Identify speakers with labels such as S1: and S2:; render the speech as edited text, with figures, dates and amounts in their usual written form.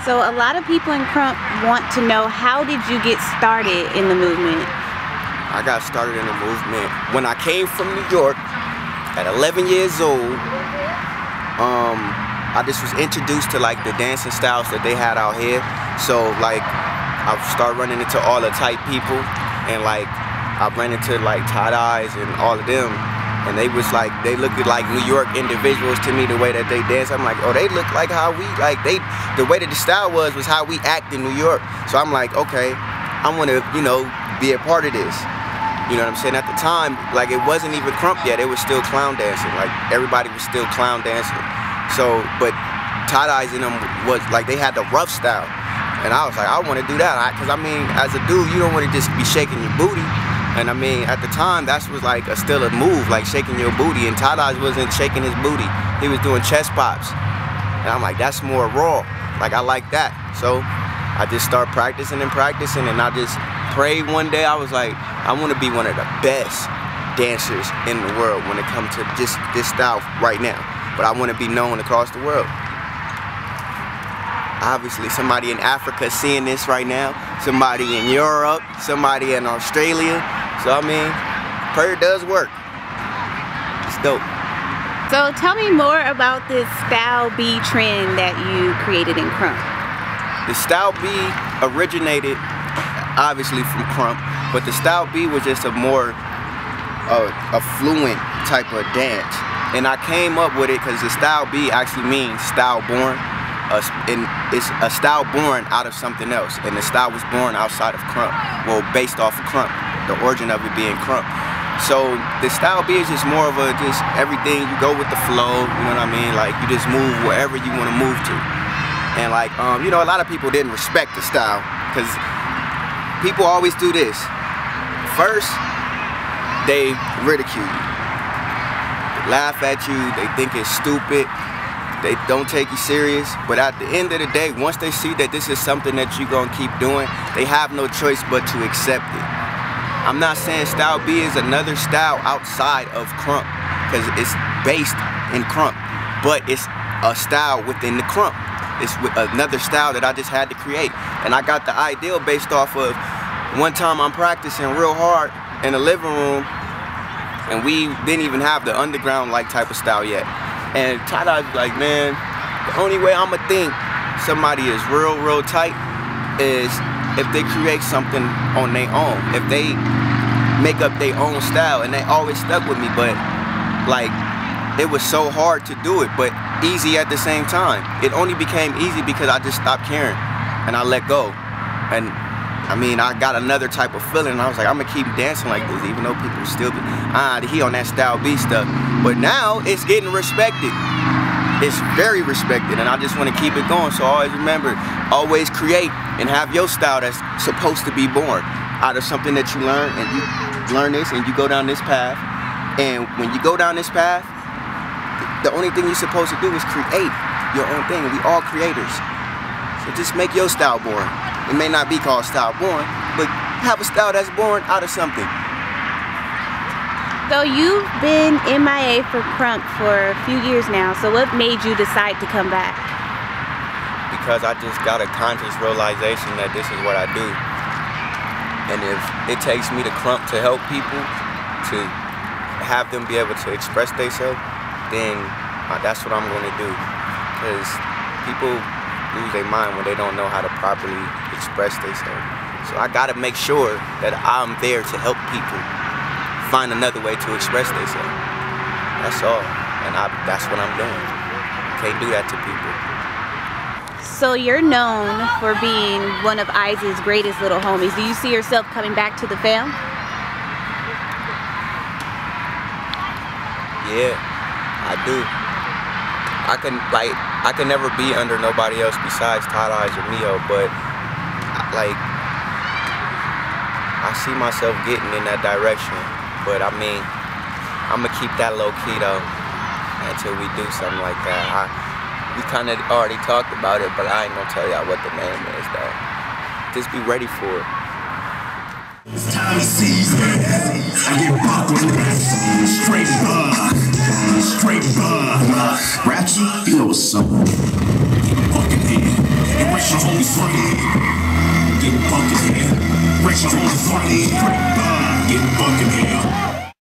S1: So a lot of people in Krump want to know, how did you get started in the movement?
S2: I got started in the movement when I came from New York at 11 years old. I just was introduced to like the dancing styles that they had out here. So like I started running into all the tight people, and like I ran into like tie-dyes and all of them. And they was like, they looked like New York individuals to me, the way that they dance. I'm like, oh, they look like how we, like the way that the style was how we act in New York. So I'm like, okay, I want to, you know, be a part of this. You know what I'm saying? At the time, like it wasn't even Krump yet. It was still clown dancing. Like everybody was still clown dancing. So, but tie-dyes in them was like, they had the rough style. And I was like, I want to do that. Because I mean, as a dude, you don't want to just be shaking your booty. And I mean, at the time, that was like still a move, like shaking your booty. And tie-dyes wasn't shaking his booty. He was doing chest pops. And I'm like, that's more raw. Like, I like that. So I just started practicing, and I just prayed one day. I was like, I want to be one of the best dancers in the world when it comes to just this style right now. But I want to be known across the world. Obviously, somebody in Africa seeing this right now, somebody in Europe, somebody in Australia. So I mean, prayer does work. It's dope.
S1: So tell me more about this Style B trend that you created in Krump.
S2: The Style B originated obviously from Krump, but the Style B was just a more fluent type of dance. And I came up with it because the Style B actually means style born. And it's a style born out of something else, and the style was born outside of Krump. Well, based off of Krump, the origin of it being Krump. So the Style B is just more of a just everything. You go with the flow, you know what I mean? Like you just move wherever you want to move to. And like you know, a lot of people didn't respect the style because people always do this. First, they ridicule you, they laugh at you, they think it's stupid. They don't take you serious, but at the end of the day, once they see that this is something that you're gonna keep doing, they have no choice but to accept it. I'm not saying Style B is another style outside of Krump, because it's based in Krump, but it's a style within the Krump. It's another style that I just had to create. And I got the idea based off of one time I'm practicing real hard in the living room, and we didn't even have the underground like type of style yet. And tie-dye's like, man, the only way I'ma think somebody is real tight is if they create something on their own. If they make up their own style, and they always stuck with me, but like, it was so hard to do it, but easy at the same time. It only became easy because I just stopped caring, and I let go. And I mean, I got another type of feeling, and I was like, I'm gonna keep dancing like this, even though people still be, he on that Style B stuff. But now, it's getting respected. It's very respected, and I just wanna keep it going. So always remember, always create and have your style that's supposed to be born out of something that you learn, and you learn this, and you go down this path. And when you go down this path, the only thing you're supposed to do is create your own thing. We all creators. So just make your style born. It may not be called style born, but have a style that's born out of something.
S1: So you've been M.I.A. for Krump for a few years now, so what made you decide to come back?
S2: Because I just got a conscious realization that this is what I do. And if it takes me to Krump to help people, to have them be able to express themselves, then that's what I'm going to do. Because people lose their mind when they don't know how to properly express themselves. So I gotta make sure that I'm there to help people find another way to express themselves. That's all, and that's what I'm doing. Can't do that to people.
S1: So you're known for being one of Isaac's greatest little homies. Do you see yourself coming back to the fam?
S2: Yeah, I do. I can never be under nobody else besides tie-dyes or M.I.A, but like I see myself getting in that direction. But I mean, I'm gonna keep that low key though until we do something like that. We kind of already talked about it, but I ain't gonna tell y'all what the name is though. Just be ready for it.
S3: It's time to seize it. I get buck with it. Straight Ratchet, you know what's up. Fucking head. And racial homies funny. Getting buck in here. Racial homies funny. Getting buck in here.